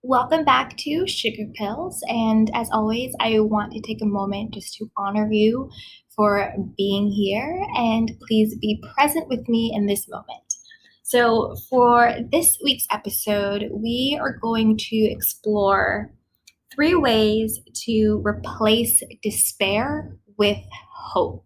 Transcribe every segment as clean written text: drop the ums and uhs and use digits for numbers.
Welcome back to Sugar Pills. And as always, I want to take a moment just to honor you for being here and please be present with me in this moment. So, for this week's episode, we are going to explore three ways to replace despair with hope.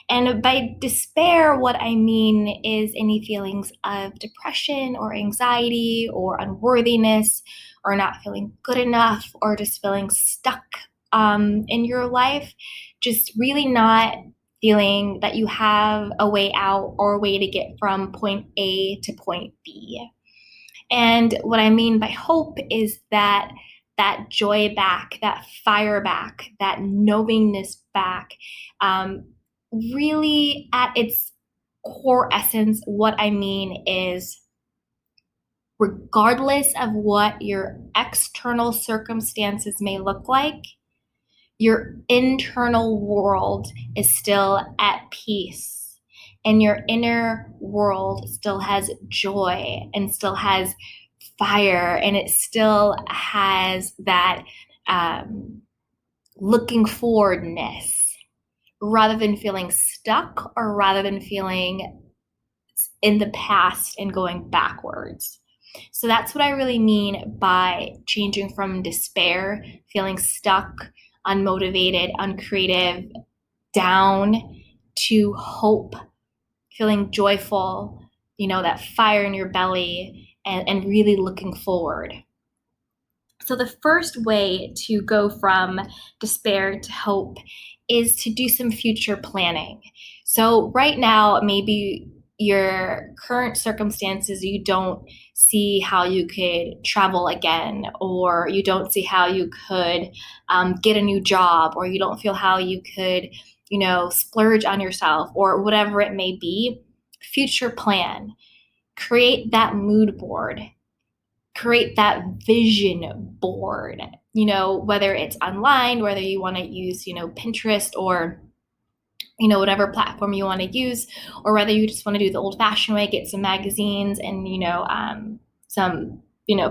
And by despair, what I mean is any feelings of depression or anxiety or unworthiness or not feeling good enough or just feeling stuck in your life, just really not feeling that you have a way out or a way to get from point A to point B. And what I mean by hope is that joy back, that fire back, that knowingness back. Really, at its core essence, what I mean is regardless of what your external circumstances may look like, your internal world is still at peace. And your inner world still has joy and still has fire and it still has that looking forwardness rather than feeling stuck or rather than feeling in the past and going backwards. So that's what I really mean by changing from despair, feeling stuck, unmotivated, uncreative, down to hope, feeling joyful, that fire in your belly and really looking forward. So the first way to go from despair to hope is to do some future planning. So right now, maybe your current circumstances, you don't see how you could travel again, or you don't see how you could get a new job, or you don't feel how you could, splurge on yourself, or whatever it may be. Future plan. Create that mood board. Create that vision board, whether it's online, whether you want to use, Pinterest or, whatever platform you want to use, or whether you just want to do the old fashioned way, get some magazines and, some,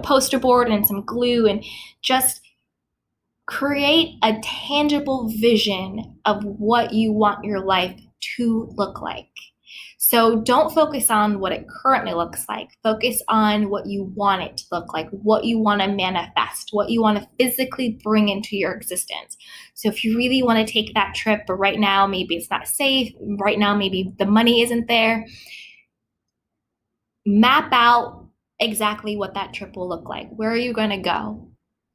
poster board and some glue and just create a tangible vision of what you want your life to look like. So don't focus on what it currently looks like. Focus on what you want it to look like, what you want to manifest, what you want to physically bring into your existence. So if you really want to take that trip, but right now maybe it's not safe, right now maybe the money isn't there, map out exactly what that trip will look like. Where are you going to go?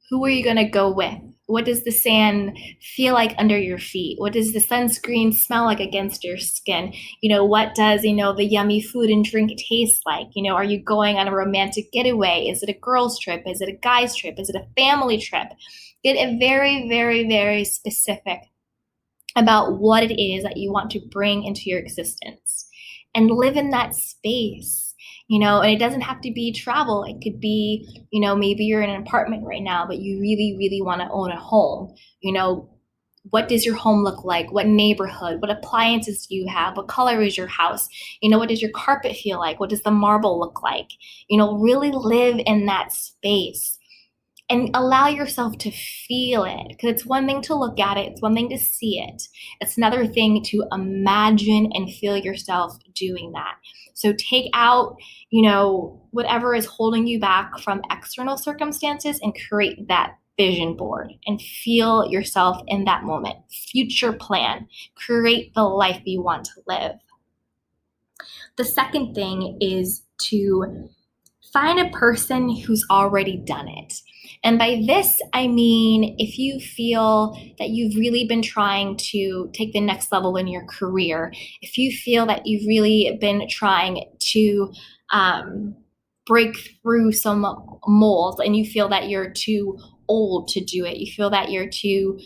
Who are you going to go with? What does the sand feel like under your feet? What does the sunscreen smell like against your skin? What does, the yummy food and drink taste like? Are you going on a romantic getaway? Is it a girls' trip? Is it a guy's trip? Is it a family trip? Get it very, very, very specific about what it is that you want to bring into your existence and live in that space. And it doesn't have to be travel. It could be, maybe you're in an apartment right now, but you really, really want to own a home. What does your home look like? What neighborhood? What appliances do you have? What color is your house? What does your carpet feel like? What does the marble look like? Really live in that space and allow yourself to feel it, because it's one thing to look at it. It's one thing to see it. It's another thing to imagine and feel yourself doing that. So take out, whatever is holding you back from external circumstances and create that vision board and feel yourself in that moment. Future plan. Create the life you want to live. The second thing is to find a person who's already done it. And by this, I mean, if you feel that you've really been trying to take the next level in your career, if you feel that you've really been trying to break through some molds and you feel that you're too old to do it, you feel that you're too,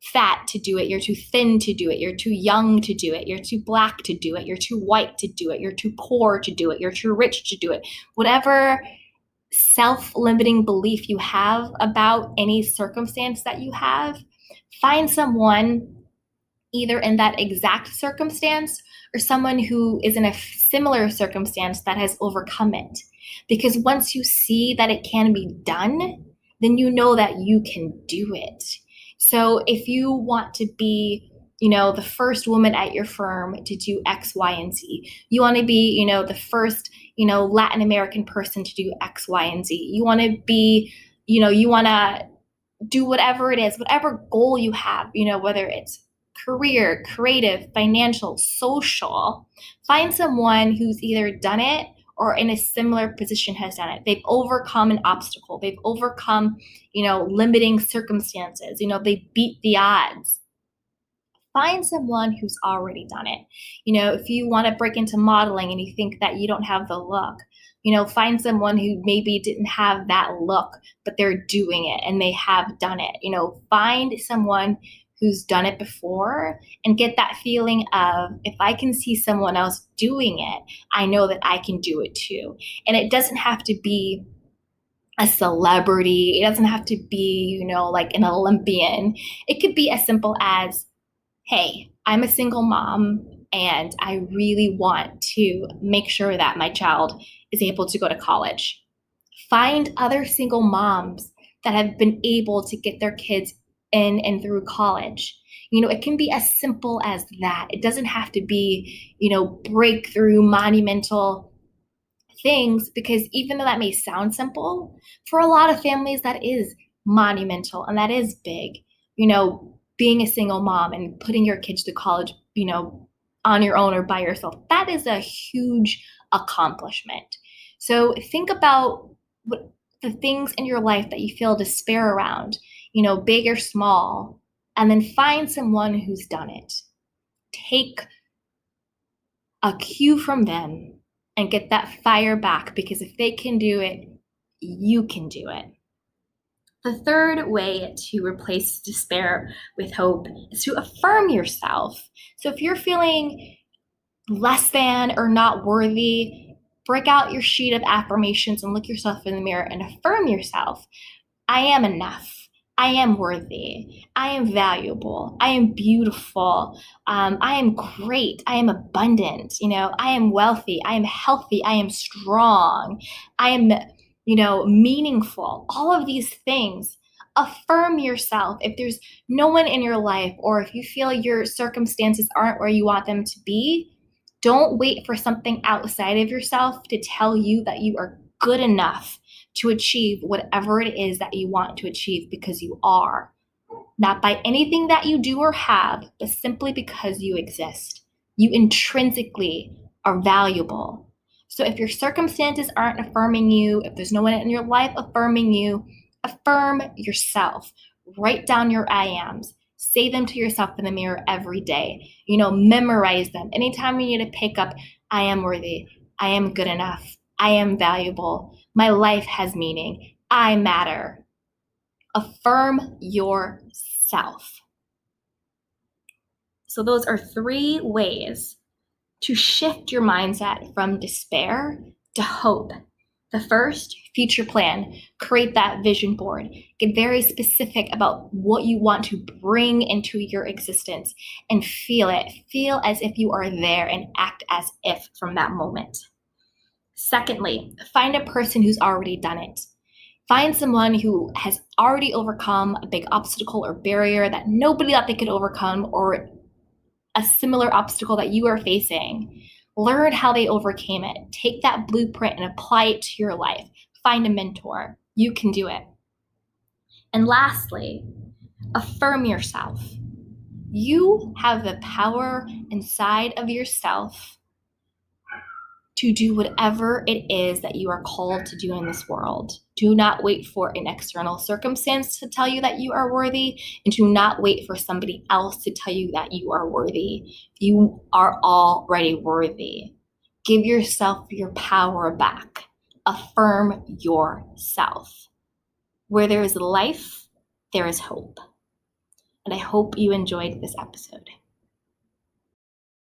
fat to do it, you're too thin to do it, you're too young to do it, you're too black to do it, you're too white to do it, you're too poor to do it, you're too rich to do it, whatever self-limiting belief you have about any circumstance that you have, find someone either in that exact circumstance or someone who is in a similar circumstance that has overcome it. Because once you see that it can be done, then you know that you can do it. So if you want to be, the first woman at your firm to do X, Y, and Z, you want to be, the first, Latin American person to do X, Y, and Z. You want to be, you want to do whatever it is, whatever goal you have, whether it's career, creative, financial, social, find someone who's either done it or in a similar position has done it. They've overcome an obstacle. They've overcome, limiting circumstances. They beat the odds. Find someone who's already done it. If you want to break into modeling and you think that you don't have the look, find someone who maybe didn't have that look, but they're doing it and they have done it. Find someone who's done it before and get that feeling of, if I can see someone else doing it, I know that I can do it too. And it doesn't have to be a celebrity. It doesn't have to be, like an Olympian. It could be as simple as, hey, I'm a single mom and I really want to make sure that my child is able to go to college. Find other single moms that have been able to get their kids in and through college. It can be as simple as that. It doesn't have to be, breakthrough, monumental things, because even though that may sound simple, for a lot of families, that is monumental and that is big. Being a single mom and putting your kids to college, on your own or by yourself, that is a huge accomplishment. So think about what the things in your life that you feel despair around, big or small, and then find someone who's done it. Take a cue from them and get that fire back, because if they can do it, you can do it. The third way to replace despair with hope is to affirm yourself. So if you're feeling less than or not worthy, break out your sheet of affirmations and look yourself in the mirror and affirm yourself. I am enough. I am worthy. I am valuable. I am beautiful. I am great. I am abundant. I am wealthy. I am healthy. I am strong. I am, meaningful. All of these things. Affirm yourself. If there's no one in your life, or if you feel your circumstances aren't where you want them to be, don't wait for something outside of yourself to tell you that you are good enough to achieve whatever it is that you want to achieve, because you are. Not by anything that you do or have, but simply because you exist. You intrinsically are valuable. So if your circumstances aren't affirming you, if there's no one in your life affirming you, affirm yourself. Write down your I ams. Say them to yourself in the mirror every day. Memorize them. Anytime you need to pick up, I am worthy. I am good enough. I am valuable. My life has meaning. I matter. Affirm yourself. So those are 3 ways to shift your mindset from despair to hope. The first, future plan. Create that vision board. Get very specific about what you want to bring into your existence and feel it. Feel as if you are there and act as if from that moment. Secondly, find a person who's already done it. Find someone who has already overcome a big obstacle or barrier that nobody thought they could overcome, or a similar obstacle that you are facing. Learn how they overcame it. Take that blueprint and apply it to your life. Find a mentor. You can do it. And lastly, affirm yourself. You have the power inside of yourself to do whatever it is that you are called to do in this world. Do not wait for an external circumstance to tell you that you are worthy, and do not wait for somebody else to tell you that you are worthy. You are already worthy. Give yourself your power back. Affirm yourself. Where there is life, there is hope. And I hope you enjoyed this episode.